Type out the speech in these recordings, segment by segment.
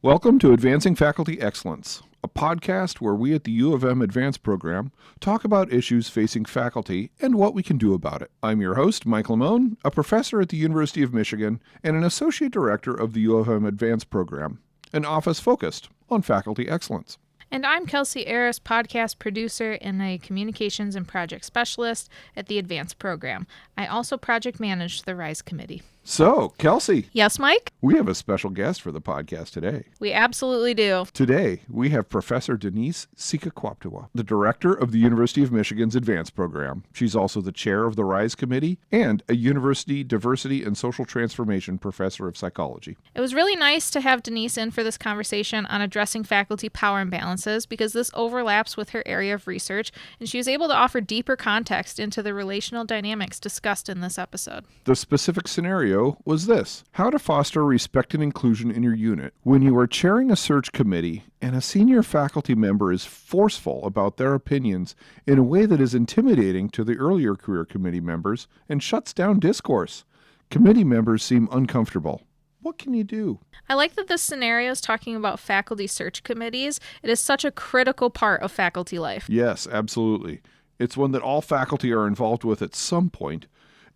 Welcome to Advancing Faculty Excellence, a podcast where we at the U of M Advanced Program talk about issues facing faculty and what we can do about it. I'm your host, Mike Liemohn, a professor at the University of Michigan and an associate director of the U of M Advanced Program, an office focused on faculty excellence. And I'm Kelsey, Arras, podcast producer and a communications and project specialist at the Advanced Program. I also project manage the RISE committee. So, Kelsey. Yes, Mike? We have a special guest for the podcast today. We absolutely do. Today, we have Professor Denise Sekaquaptewa, the director of the University of Michigan's Advanced Program. She's also the chair of the RISE committee and a University Diversity and Social Transformation professor of psychology. It was really nice to have Denise in for this conversation on addressing faculty power imbalances because this overlaps with her area of research, and she was able to offer deeper context into the relational dynamics discussed in this episode. The specific scenario was this: how to foster respect and inclusion in your unit when you are chairing a search committee and a senior faculty member is forceful about their opinions in a way that is intimidating to the earlier career committee members and shuts down discourse. Committee members seem uncomfortable. What can you do? I like that this scenario is talking about faculty search committees. It is such a critical part of faculty life. Yes, absolutely. It's one that all faculty are involved with at some point,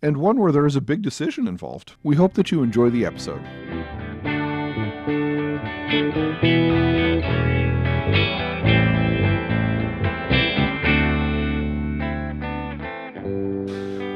and one where there is a big decision involved. We hope that you enjoy the episode.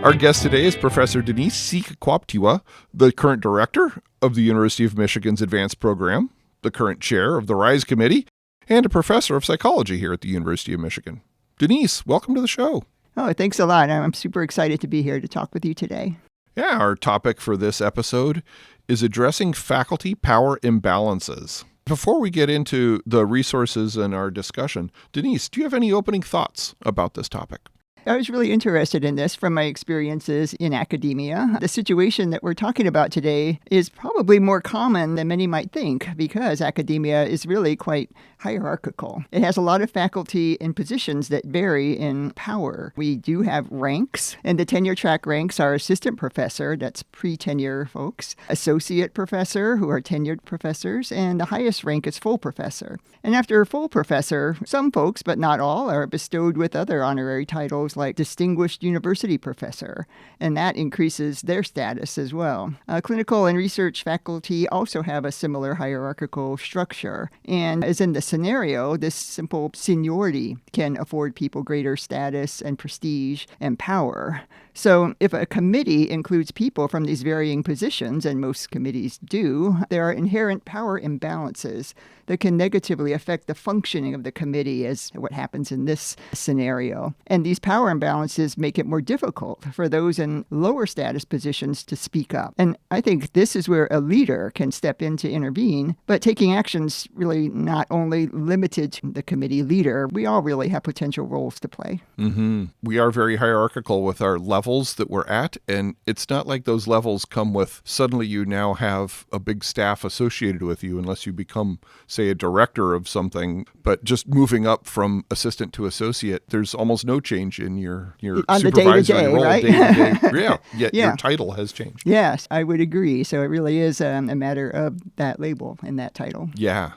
Our guest today is Professor Denise Sekaquaptewa, the current director of the University of Michigan's Advanced Program, the current chair of the RISE committee, and a professor of psychology here at the University of Michigan. Denise, welcome to the show. Oh, thanks a lot. I'm super excited to be here to talk with you today. Yeah, our topic for this episode is addressing faculty power imbalances. Before we get into the resources and our discussion, Denise, do you have any opening thoughts about this topic? I was really interested in this from my experiences in academia. The situation that we're talking about today is probably more common than many might think because academia is really quite hierarchical. It has a lot of faculty and positions that vary in power. We do have ranks, and the tenure track ranks are assistant professor, that's pre-tenure folks, associate professor, who are tenured professors, and the highest rank is full professor. And after full professor, some folks, but not all, are bestowed with other honorary titles like distinguished university professor, and that increases their status as well. Clinical and research faculty also have a similar hierarchical structure, and as in the scenario, this simple seniority can afford people greater status and prestige and power. So if a committee includes people from these varying positions, and most committees do, there are inherent power imbalances that can negatively affect the functioning of the committee, as what happens in this scenario. And these power imbalances make it more difficult for those in lower status positions to speak up. And I think this is where a leader can step in to intervene, but taking actions really not only limited to the committee leader. We all really have potential roles to play. Mm-hmm. We are very hierarchical with our levels that we're at, and it's not like those levels come with suddenly you now have a big staff associated with you unless you become, say, a director of something. But just moving up from assistant to associate, there's almost no change in your on supervisory the day-to-day, role. right? Day-to-day. Yet Yeah. your title has changed. Yes, I would agree. So it really is a matter of that label and that title. Yeah.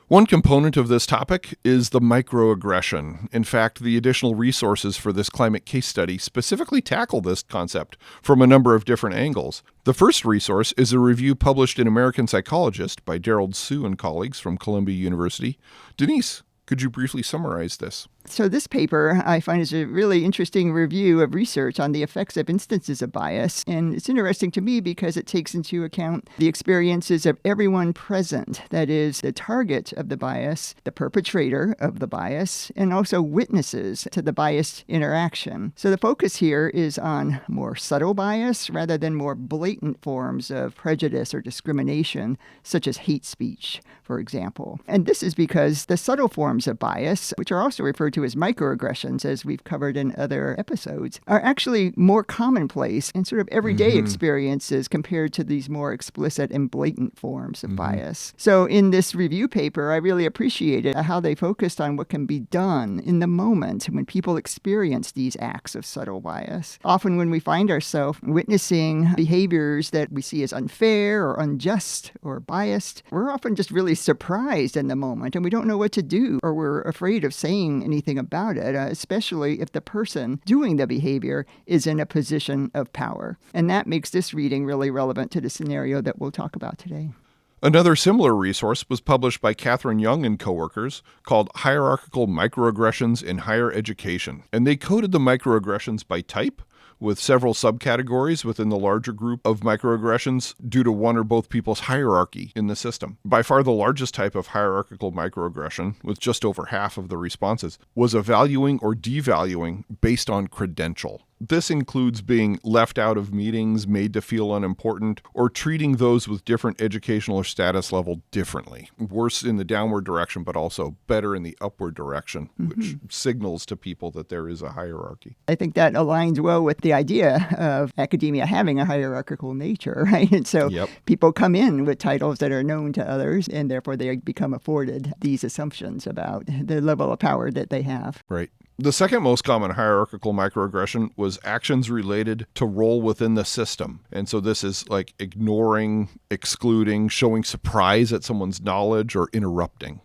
One component of this topic is the microaggression. In fact, the additional resources for this climate case study specifically tackle this concept from a number of different angles. The first resource is a review published in American Psychologist by Daryl Sue and colleagues from Columbia University. Denise, could you briefly summarize this? So this paper, I find, is a really interesting review of research on the effects of instances of bias. And it's interesting to me because it takes into account the experiences of everyone present, that is, the target of the bias, the perpetrator of the bias, and also witnesses to the biased interaction. So the focus here is on more subtle bias rather than more blatant forms of prejudice or discrimination, such as hate speech, for example. And this is because the subtle forms of bias, which are also referred to as microaggressions, as we've covered in other episodes, are actually more commonplace and sort of everyday experiences compared to these more explicit and blatant forms of bias. So in this review paper, I really appreciated how they focused on what can be done in the moment when people experience these acts of subtle bias. Often when we find ourselves witnessing behaviors that we see as unfair or unjust or biased, we're often just really surprised in the moment and we don't know what to do, or we're afraid of saying anything about it, especially if the person doing the behavior is in a position of power. And that makes this reading really relevant to the scenario that we'll talk about today. Another similar resource was published by Catherine Young and coworkers called Hierarchical Microaggressions in Higher Education. And they coded the microaggressions by type, with several subcategories within the larger group of microaggressions due to one or both people's hierarchy in the system. By far the largest type of hierarchical microaggression, with just over half of the responses, was evaluating or devaluing based on credential. This includes being left out of meetings, made to feel unimportant, or treating those with different educational or status level differently. Worse in the downward direction, but also better in the upward direction, which signals to people that there is a hierarchy. I think that aligns well with the idea of academia having a hierarchical nature, right? And so people come in with titles that are known to others, and therefore they become afforded these assumptions about the level of power that they have. Right. The second most common hierarchical microaggression was actions related to role within the system. And so this is like ignoring, excluding, showing surprise at someone's knowledge, or interrupting.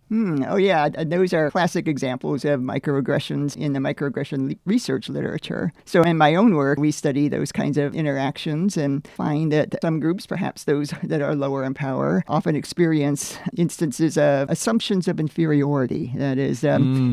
Oh, yeah. Those are classic examples of microaggressions in the microaggression research literature. So in my own work, we study those kinds of interactions and find that some groups, perhaps those that are lower in power, often experience instances of assumptions of inferiority. That is,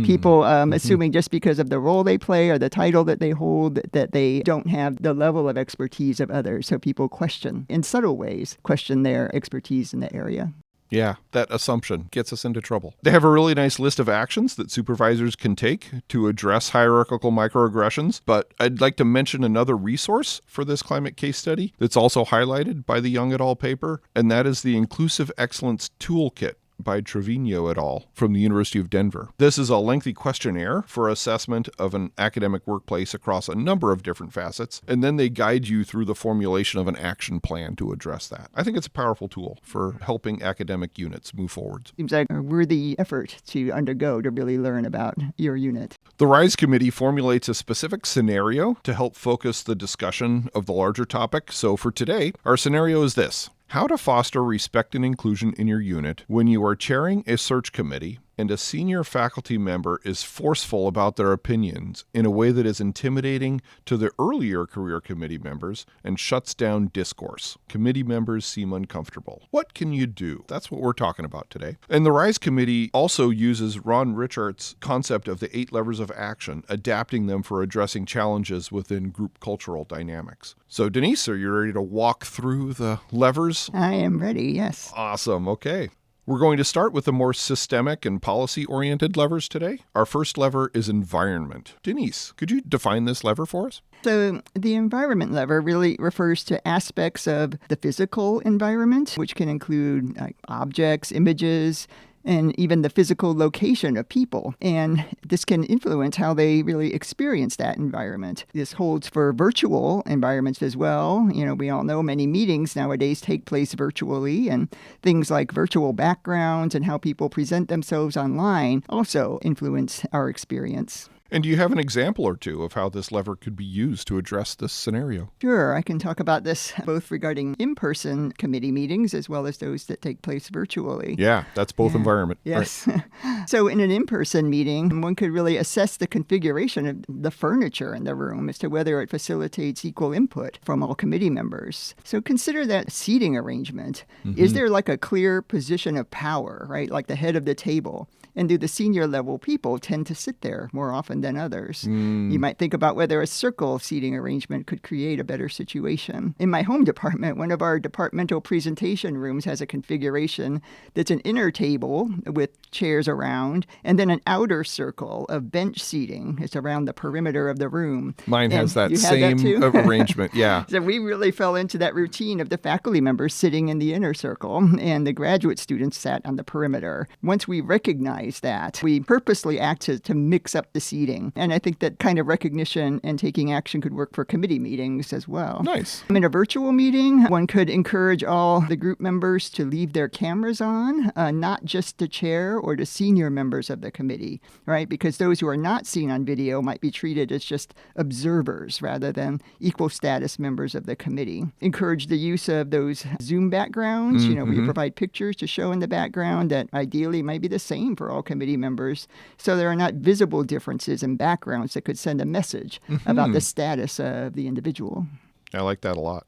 people assuming just because of the role they play or the title that they hold, that they don't have the level of expertise of others. So people question, in subtle ways, question their expertise in the area. Yeah, that assumption gets us into trouble. They have a really nice list of actions that supervisors can take to address hierarchical microaggressions, but I'd like to mention another resource for this climate case study that's also highlighted by the Young et al. Paper, and that is the Inclusive Excellence Toolkit by Trevino et al. From the University of Denver. This is a lengthy questionnaire for assessment of an academic workplace across a number of different facets, and then they guide you through the formulation of an action plan to address that. I think it's a powerful tool for helping academic units move forward. Seems like a worthy effort to undergo to really learn about your unit. The RISE committee formulates a specific scenario to help focus the discussion of the larger topic. So for today, our scenario is this: how to foster respect and inclusion in your unit when you are chairing a search committee and a senior faculty member is forceful about their opinions in a way that is intimidating to the earlier career committee members and shuts down discourse. Committee members seem uncomfortable. What can you do? That's what we're talking about today. And the RISE committee also uses Ron Richards' concept of the 8 levers of action, adapting them for addressing challenges within group cultural dynamics. So Denise, are you ready to walk through the levers? I am ready, yes. Awesome. Okay. We're going to start with the more systemic and policy-oriented levers today. Our first lever is environment. Denise, could you define this lever for us? So the environment lever really refers to aspects of the physical environment, which can include objects, images, and even the physical location of people. And this can influence how they really experience that environment. This holds for virtual environments as well. You know, we all know many meetings nowadays take place virtually, and things like virtual backgrounds and how people present themselves online also influence our experience. And do you have an example or two of how this lever could be used to address this scenario? Sure, I can talk about this both regarding in-person committee meetings as well as those that take place virtually. Yeah, that's both environment. Yes. Right. So in an in-person meeting, one could really assess the configuration of the furniture in the room as to whether it facilitates equal input from all committee members. So consider that seating arrangement. Is there like a clear position of power, right? Like the head of the table? And do the senior level people tend to sit there more often one than others. You might think about whether a circle seating arrangement could create a better situation. In my home department, one of our departmental presentation rooms has a configuration that's an inner table with chairs around, and then an outer circle of bench seating. It's around the perimeter of the room. Mine has that same arrangement, yeah. So we really fell into that routine of the faculty members sitting in the inner circle, and the graduate students sat on the perimeter. Once we recognized that, we purposely acted to mix up the seating. And I think that kind of recognition and taking action could work for committee meetings as well. Nice. In a virtual meeting, one could encourage all the group members to leave their cameras on, not just the chair or the senior members of the committee, right? Because those who are not seen on video might be treated as just observers rather than equal status members of the committee. Encourage the use of those Zoom backgrounds, where you provide pictures to show in the background that ideally might be the same for all committee members, so there are not visible differences in backgrounds that could send a message about the status of the individual. I like that a lot.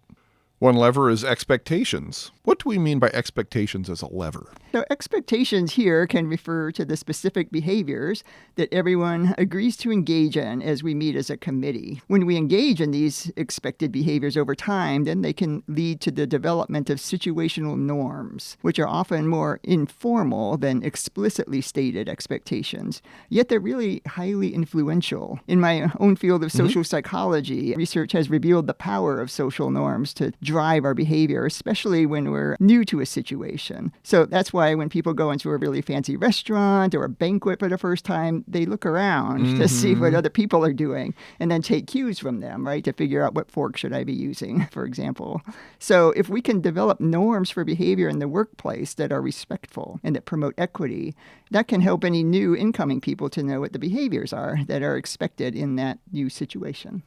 One lever is expectations. What do we mean by expectations as a lever? So expectations here can refer to the specific behaviors that everyone agrees to engage in as we meet as a committee. When we engage in these expected behaviors over time, then they can lead to the development of situational norms, which are often more informal than explicitly stated expectations. Yet they're really highly influential. In my own field of social psychology, research has revealed the power of social norms to drive our behavior, especially when we're new to a situation. So that's why when people go into a really fancy restaurant or a banquet for the first time, they look around to see what other people are doing and then take cues from them, right, to figure out what fork should I be using, for example. So if we can develop norms for behavior in the workplace that are respectful and that promote equity, that can help any new incoming people to know what the behaviors are that are expected in that new situation.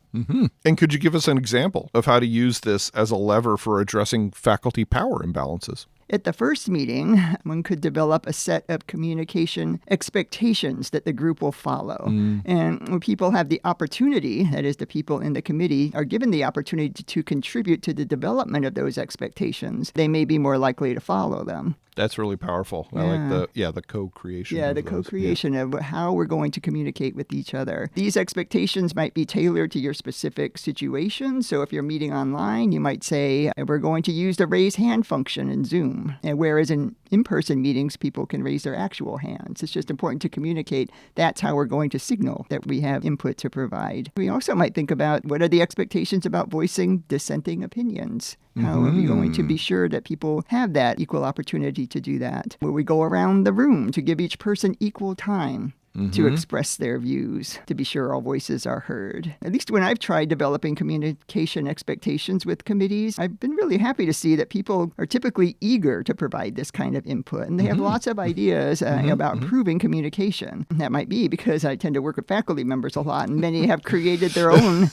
And could you give us an example of how to use this as a lever for addressing faculty power imbalances? At the first meeting, one could develop a set of communication expectations that the group will follow. And when people have the opportunity, that is, the people in the committee are given the opportunity to contribute to the development of those expectations, they may be more likely to follow them. That's really powerful. I like the co-creation. Yeah, the co-creation of how we're going to communicate with each other. These expectations might be tailored to your specific situation. So if you're meeting online, you might say, we're going to use the raise hand function in Zoom. And whereas in in-person meetings, people can raise their actual hands. It's just important to communicate that's how we're going to signal that we have input to provide. We also might think about what are the expectations about voicing dissenting opinions. How are we going to be sure that people have that equal opportunity to do that? Will we go around the room to give each person equal time to express their views, to be sure all voices are heard? At least when I've tried developing communication expectations with committees, I've been really happy to see that people are typically eager to provide this kind of input, and they have lots of ideas about improving communication. That might be because I tend to work with faculty members a lot, and many have created their own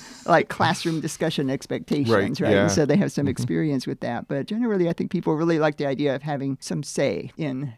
classroom discussion expectations, right? Yeah. And so they have some experience with that. But generally, I think people really like the idea of having some say in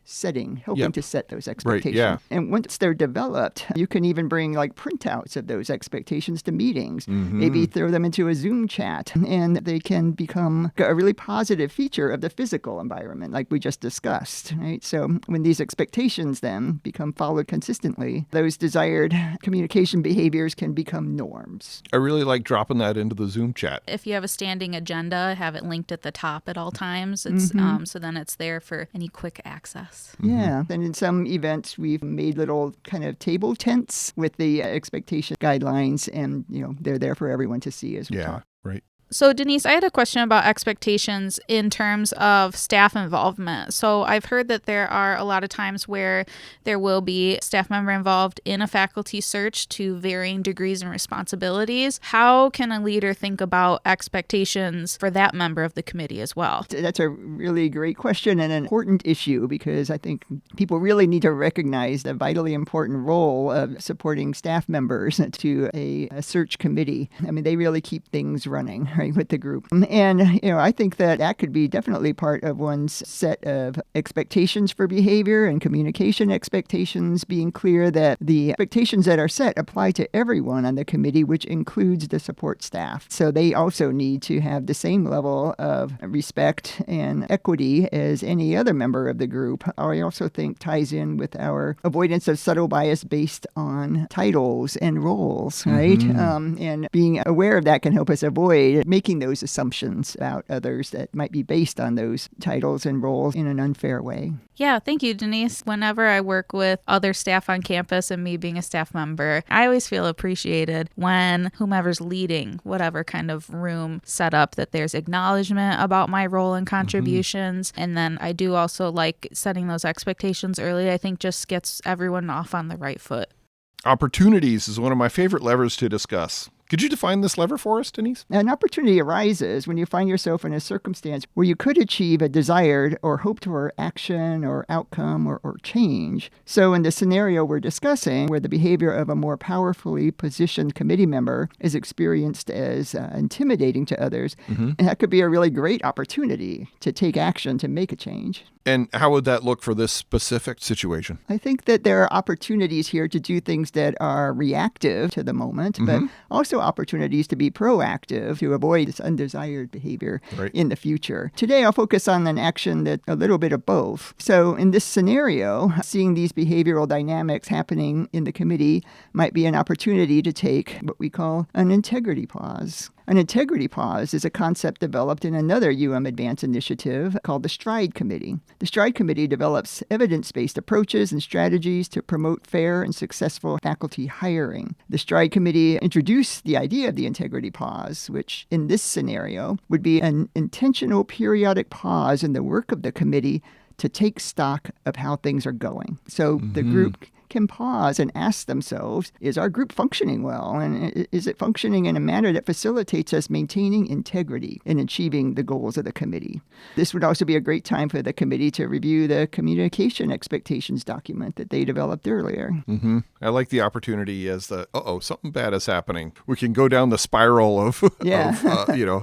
helping to set those expectations. Yeah. And once they're developed, you can even bring printouts of those expectations to meetings. Maybe throw them into a Zoom chat, and they can become a really positive feature of the physical environment, like we just discussed, right? So when these expectations then become followed consistently, those desired communication behaviors can become norms. I really like dropping that into the Zoom chat. If you have a standing agenda, have it linked at the top at all times. It's so then it's there for any quick access. Yeah. And in some events, we've made little kind of table tents with the expectation guidelines, and they're there for everyone to see as we talk. Right. So, Denise, I had a question about expectations in terms of staff involvement. So I've heard that there are a lot of times where there will be a staff member involved in a faculty search to varying degrees and responsibilities. How can a leader think about expectations for that member of the committee as well? That's a really great question and an important issue, because I think people really need to recognize the vitally important role of supporting staff members to a search committee. I mean, they really keep things running, right? right, with the group. And, I think that could be definitely part of one's set of expectations for behavior and communication expectations, being clear that the expectations that are set apply to everyone on the committee, which includes the support staff. So they also need to have the same level of respect and equity as any other member of the group. I also think ties in with our avoidance of subtle bias based on titles and roles, right? And being aware of that can help us avoid making those assumptions about others that might be based on those titles and roles in an unfair way. Yeah, thank you, Denise. Whenever I work with other staff on campus and me being a staff member, I always feel appreciated when whomever's leading whatever kind of room set up, that there's acknowledgement about my role and contributions. And then I do also like setting those expectations early. I think just gets everyone off on the right foot. Opportunities is one of my favorite levers to discuss. Could you define this lever for us, Denise? An opportunity arises when you find yourself in a circumstance where you could achieve a desired or hoped for action or outcome or change. So in the scenario we're discussing, where the behavior of a more powerfully positioned committee member is experienced as intimidating to others, that could be a really great opportunity to take action to make a change. And how would that look for this specific situation? I think that there are opportunities here to do things that are reactive to the moment, but also opportunities to be proactive to avoid this undesired behavior in the future. Today, I'll focus on an action that's a little bit of both. So in this scenario, seeing these behavioral dynamics happening in the committee might be an opportunity to take what we call an integrity pause. An integrity pause is a concept developed in another Advance initiative called the STRIDE Committee. The STRIDE Committee develops evidence-based approaches and strategies to promote fair and successful faculty hiring. The STRIDE Committee introduced the idea of the integrity pause, which in this scenario would be an intentional periodic pause in the work of the committee to take stock of how things are going. So the group can pause and ask themselves, is our group functioning well? And is it functioning in a manner that facilitates us maintaining integrity in achieving the goals of the committee? This would also be a great time for the committee to review the communication expectations document that they developed earlier. I like the opportunity as something bad is happening. We can go down the spiral of,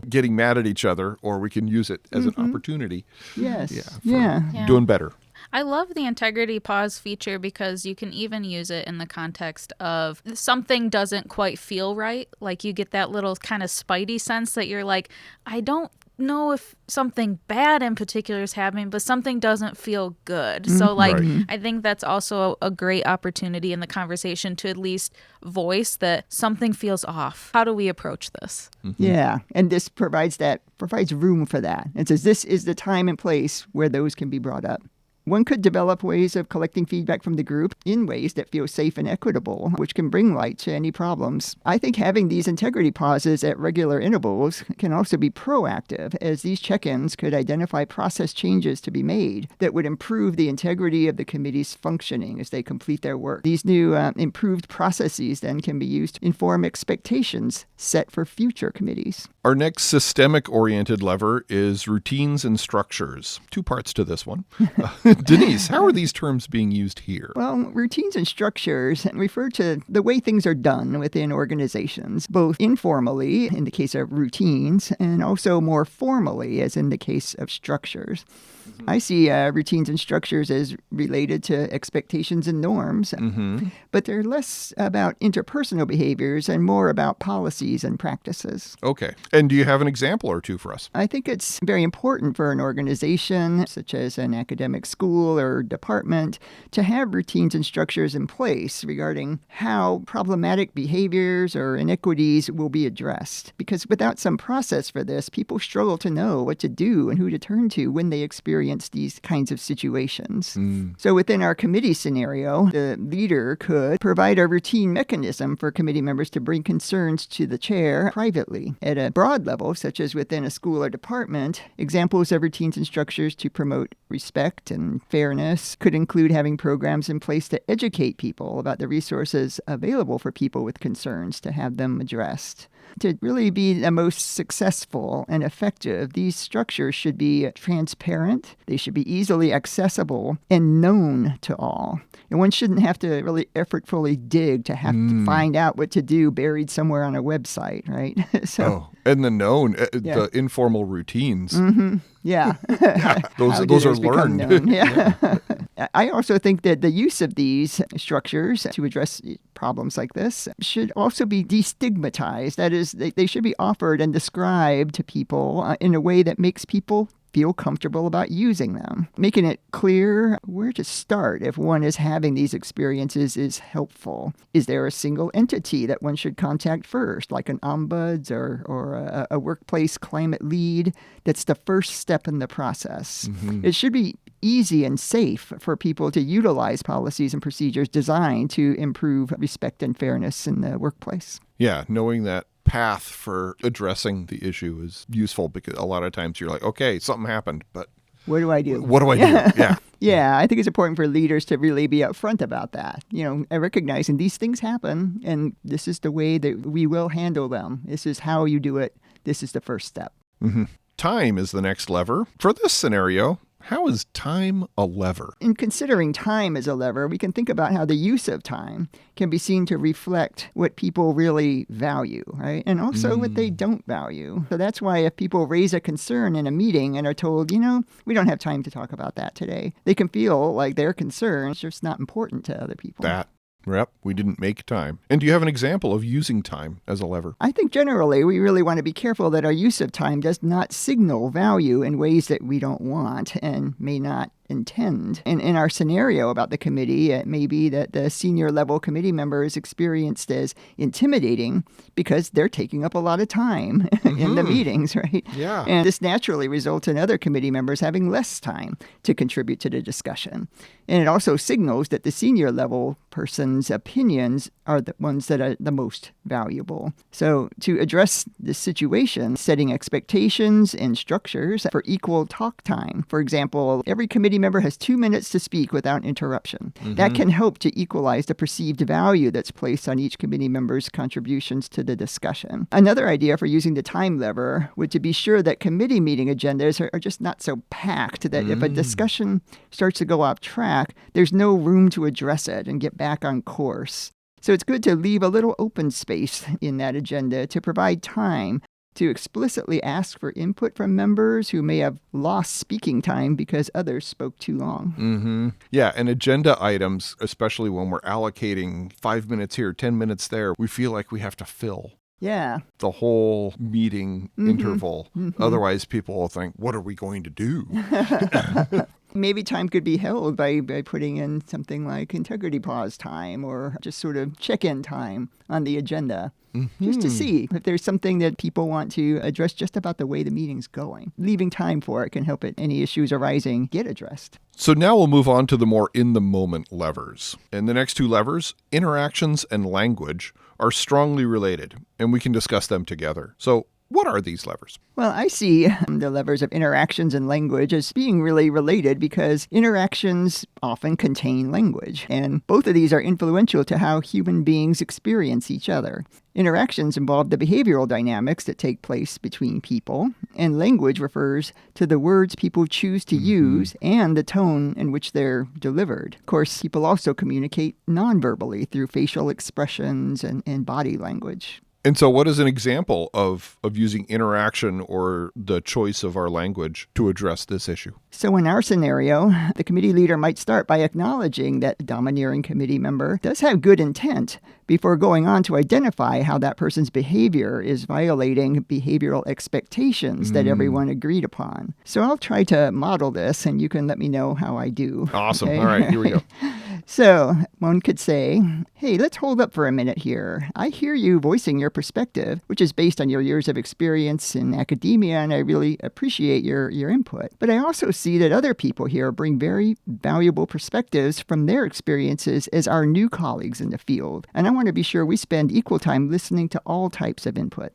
getting mad at each other, or we can use it as an opportunity. Yes. Doing better. I love the integrity pause feature because you can even use it in the context of something doesn't quite feel right. Like you get that little kind of spidey sense that you're like, I don't know if something bad in particular is happening, but something doesn't feel good. So I think that's also a great opportunity in the conversation to at least voice that something feels off. How do we approach this? Yeah. And this provides room for that. It says this is the time and place where those can be brought up. One could develop ways of collecting feedback from the group in ways that feel safe and equitable, which can bring light to any problems. I think having these integrity pauses at regular intervals can also be proactive, as these check-ins could identify process changes to be made that would improve the integrity of the committee's functioning as they complete their work. These new improved processes then can be used to inform expectations set for future committees. Our next systemic-oriented lever is routines and structures. Two parts to this one. Denise, how are these terms being used here? Well, routines and structures refer to the way things are done within organizations, both informally, in the case of routines, and also more formally, as in the case of structures. I see routines and structures as related to expectations and norms, but they're less about interpersonal behaviors and more about policies and practices. Okay. And do you have an example or two for us? I think it's very important for an organization, such as an academic school or department, to have routines and structures in place regarding how problematic behaviors or inequities will be addressed. Because without some process for this, people struggle to know what to do and who to turn to when they experience these kinds of situations. So within our committee scenario, the leader could provide a routine mechanism for committee members to bring concerns to the chair privately. At a broad level, such as within a school or department, examples of routines and structures to promote respect and fairness could include having programs in place to educate people about the resources available for people with concerns to have them addressed. To really be the most successful and effective, these structures should be transparent, content. They should be easily accessible and known to all. And one shouldn't have to really effortfully dig to have to find out what to do buried somewhere on a website, right? And the known, the informal routines. Yeah. Those are learned. I also think that the use of these structures to address problems like this should also be destigmatized. That is, they should be offered and described to people in a way that makes people feel comfortable about using them. Making it clear where to start if one is having these experiences is helpful. Is there a single entity that one should contact first, like an ombuds or a workplace climate lead? That's the first step in the process. It should be easy and safe for people to utilize policies and procedures designed to improve respect and fairness in the workplace. Yeah, knowing that path for addressing the issue is useful because a lot of times you're like, okay, something happened, but what do I do? What do I do? Yeah. Yeah, I think it's important for leaders to really be upfront about that. Recognizing these things happen, and this is the way that we will handle them. This is how you do it. This is the first step. Time is the next lever. For this scenario, how is time a lever? In considering time as a lever, we can think about how the use of time can be seen to reflect what people really value, right? And also what they don't value. So that's why if people raise a concern in a meeting and are told, we don't have time to talk about that today, they can feel like their concern is just not important to other people. Yep, we didn't make time. And do you have an example of using time as a lever? I think generally we really want to be careful that our use of time does not signal value in ways that we don't want and may not intend. And in our scenario about the committee, it may be that the senior level committee member is experienced as intimidating because they're taking up a lot of time in the meetings, right? Yeah. And this naturally results in other committee members having less time to contribute to the discussion. And it also signals that the senior level person's opinions are the ones that are the most valuable. So to address this situation, setting expectations and structures for equal talk time. For example, every committee member has 2 minutes to speak without interruption. That can help to equalize the perceived value that's placed on each committee member's contributions to the discussion. Another idea for using the time lever would to be sure that committee meeting agendas are just not so packed that if a discussion starts to go off track, there's no room to address it and get back on course. So it's good to leave a little open space in that agenda to provide time to explicitly ask for input from members who may have lost speaking time because others spoke too long. Yeah, and agenda items, especially when we're allocating 5 minutes here, 10 minutes there, we feel like we have to fill the whole meeting interval. Otherwise, people will think, what are we going to do? Maybe time could be held by putting in something like integrity pause time or just sort of check-in time on the agenda. Just to see if there's something that people want to address just about the way the meeting's going. Leaving time for it can help any issues arising get addressed. So now we'll move on to the more in-the-moment levers. And the next two levers, interactions and language, are strongly related, and we can discuss them together. So what are these levers? Well, I see the levers of interactions and language as being really related because interactions often contain language, and both of these are influential to how human beings experience each other. Interactions involve the behavioral dynamics that take place between people, and language refers to the words people choose to use and the tone in which they're delivered. Of course, people also communicate non-verbally through facial expressions and body language. And so what is an example of using interaction or the choice of our language to address this issue? So in our scenario, the committee leader might start by acknowledging that the domineering committee member does have good intent before going on to identify how that person's behavior is violating behavioral expectations that everyone agreed upon. So I'll try to model this, and you can let me know how I do. Awesome. Okay? All right, here we go. So one could say, hey, let's hold up for a minute here. I hear you voicing your perspective, which is based on your years of experience in academia, and I really appreciate your input. But I also see that other people here bring very valuable perspectives from their experiences as our new colleagues in the field. And I want to be sure we spend equal time listening to all types of input.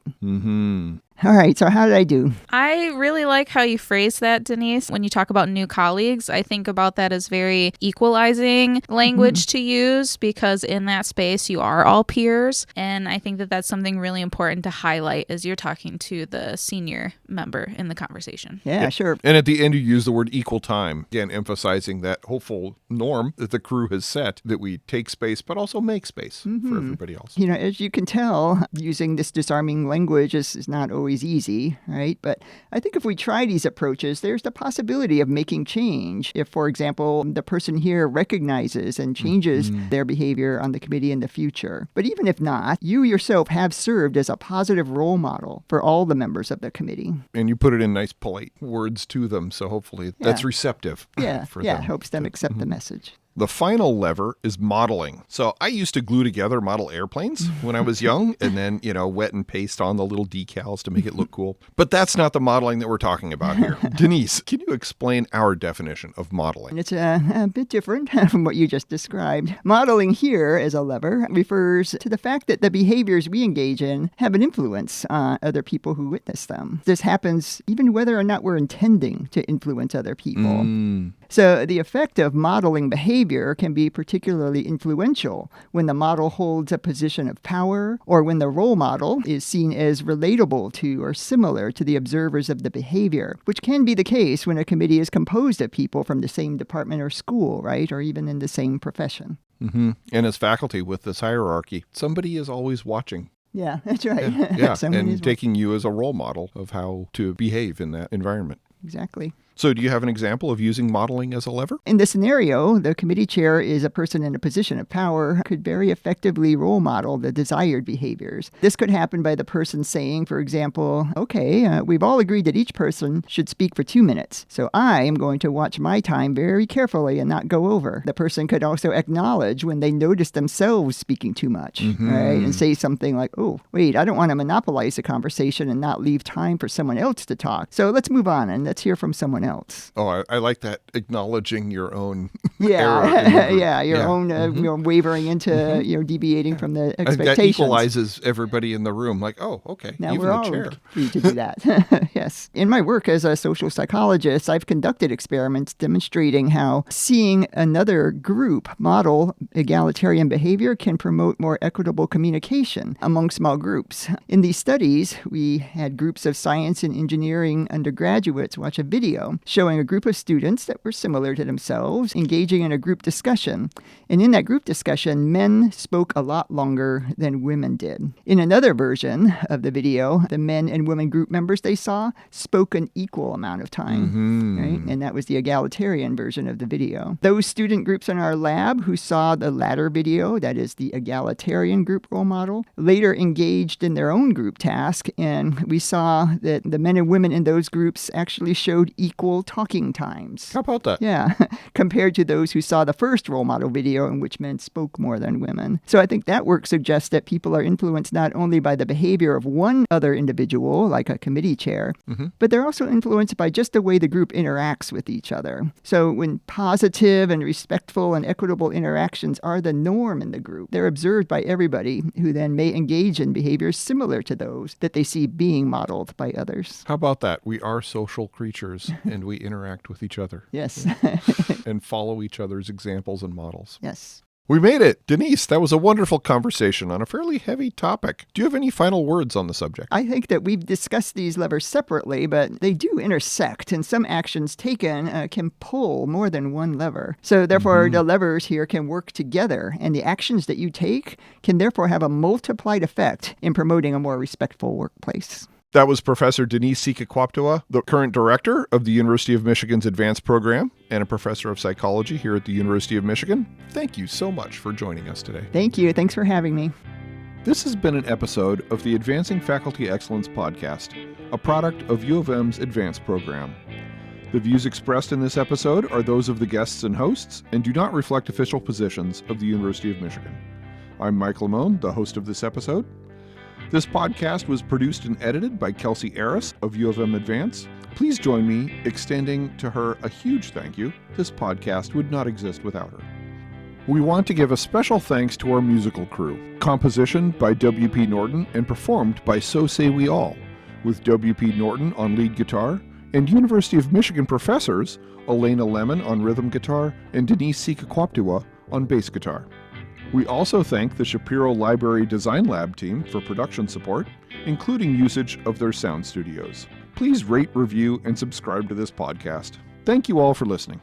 All right, so how did I do? I really like how you phrase that, Denise. When you talk about new colleagues, I think about that as very equalizing language to use, because in that space you are all peers. And I think that that's something really important to highlight as you're talking to the senior member in the conversation. Yeah, sure. And at the end, you use the word equal time, again, emphasizing that hopeful norm that the crew has set, that we take space, but also make space for everybody else. You know, as you can tell, using this disarming language is not always easy, right? But I think if we try these approaches, there's the possibility of making change. If, for example, the person here recognizes and changes their behavior on the committee in the future. But even if not, you yourself have served as a positive role model for all the members of the committee. And you put it in nice, polite words to them, so hopefully that's receptive for them. Helps them accept the message. The final lever is modeling. So I used to glue together model airplanes when I was young and then, wet and paste on the little decals to make it look cool. But that's not the modeling that we're talking about here. Denise, can you explain our definition of modeling? And it's a bit different from what you just described. Modeling here as a lever refers to the fact that the behaviors we engage in have an influence on other people who witness them. This happens even whether or not we're intending to influence other people. So the effect of modeling behavior can be particularly influential when the model holds a position of power or when the role model is seen as relatable to or similar to the observers of the behavior, which can be the case when a committee is composed of people from the same department or school, right, or even in the same profession. And as faculty with this hierarchy, somebody is always watching. Yeah, that's right. Yeah, and taking you as a role model of how to behave in that environment. Exactly. So do you have an example of using modeling as a lever? In this scenario, the committee chair is a person in a position of power, could very effectively role model the desired behaviors. This could happen by the person saying, for example, okay, we've all agreed that each person should speak for 2 minutes. So I am going to watch my time very carefully and not go over. The person could also acknowledge when they notice themselves speaking too much, right? And say something like, oh, wait, I don't want to monopolize the conversation and not leave time for someone else to talk. So let's move on and let's hear from someone else. Oh, I like that, acknowledging your own error. Your own wavering into, deviating from the expectations. That equalizes everybody in the room. Like, oh, okay, now even we're the all chair. free to do that. Yes. In my work as a social psychologist, I've conducted experiments demonstrating how seeing another group model egalitarian behavior can promote more equitable communication among small groups. In these studies, we had groups of science and engineering undergraduates watch a video showing a group of students that were similar to themselves engaging in a group discussion. And in that group discussion, men spoke a lot longer than women did. In another version of the video, the men and women group members they saw spoke an equal amount of time, right? And that was the egalitarian version of the video. Those student groups in our lab who saw the latter video, that is the egalitarian group role model, later engaged in their own group task, and we saw that the men and women in those groups actually showed equal talking times. How about that? Yeah, compared to those who saw the first role model video in which men spoke more than women. So I think that work suggests that people are influenced not only by the behavior of one other individual, like a committee chair, but they're also influenced by just the way the group interacts with each other. So when positive and respectful and equitable interactions are the norm in the group, they're observed by everybody who then may engage in behaviors similar to those that they see being modeled by others. How about that? We are social creatures and we interact with each other. Yes. And follow each other's examples and models. Yes. We made it. Denise, that was a wonderful conversation on a fairly heavy topic. Do you have any final words on the subject? I think that we've discussed these levers separately, but they do intersect, and some actions taken can pull more than one lever. So therefore, the levers here can work together, and the actions that you take can therefore have a multiplied effect in promoting a more respectful workplace. That was Professor Denise Sekaquaptewa, the current director of the University of Michigan's Advanced Program and a professor of psychology here at the University of Michigan. Thank you so much for joining us today. Thank you. Thanks for having me. This has been an episode of the Advancing Faculty Excellence podcast, a product of U of M's Advanced Program. The views expressed in this episode are those of the guests and hosts and do not reflect official positions of the University of Michigan. I'm Mike Liemohn, the host of this episode. This podcast was produced and edited by Kelsey Arras of U of M Advance. Please join me extending to her a huge thank you. This podcast would not exist without her. We want to give a special thanks to our musical crew. Composition by W.P. Norton and performed by So Say We All. with W.P. Norton on lead guitar, and University of Michigan professors Elena Lemon on rhythm guitar and Denise Sekaquaptewa on bass guitar. We also thank the Shapiro Library Design Lab team for production support, including usage of their sound studios. Please rate, review, and subscribe to this podcast. Thank you all for listening.